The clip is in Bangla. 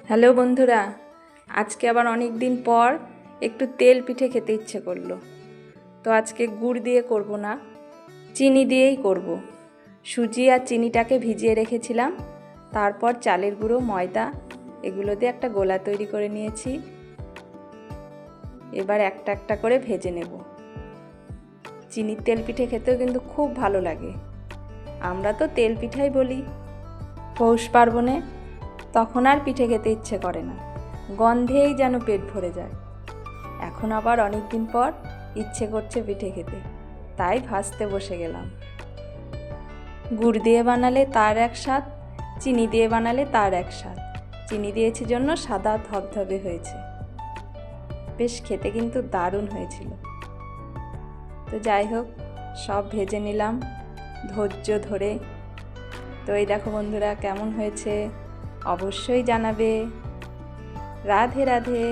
হ্যালো বন্ধুরা, আজকে আবার অনেক দিন পর একটু তেল পিঠে খেতে ইচ্ছে করলো। তো আজকে গুড় দিয়ে করব না, চিনি দিয়েই করব। সুজি আর চিনিটাকে ভিজিয়ে রেখেছিলাম, তারপর চালের গুঁড়ো, ময়দা এগুলো দিয়ে একটা গোলা তৈরি করে নিয়েছি। এবার একটা একটা করে ভেজে নেব। চিনির তেল পিঠে খেতেও কিন্তু খুব ভালো লাগে। আমরা তো তেল পিঠাই বলি। পৌষ পার্বণে তখন আর পিঠে খেতে ইচ্ছে করে না, গন্ধেই যেন পেট ভরে যায়। এখন আবার অনেক দিন পর ইচ্ছে করছে পিঠে খেতে, তাই ভাজতে বসে গেলাম। গুড় দিয়ে বানালে তার এক স্বাদ, চিনি দিয়ে বানালে তার এক স্বাদ। চিনি দিয়েছি জন্য সাদা ধবধবে হয়েছে, বেশ খেতে কিন্তু দারুণ হয়েছিল। তো যাই হোক, সব ভেজে নিলাম ধৈর্য ধরে। তো এই দেখো বন্ধুরা, কেমন হয়েছে অবশ্যই জানাবে। রাধে রাধে।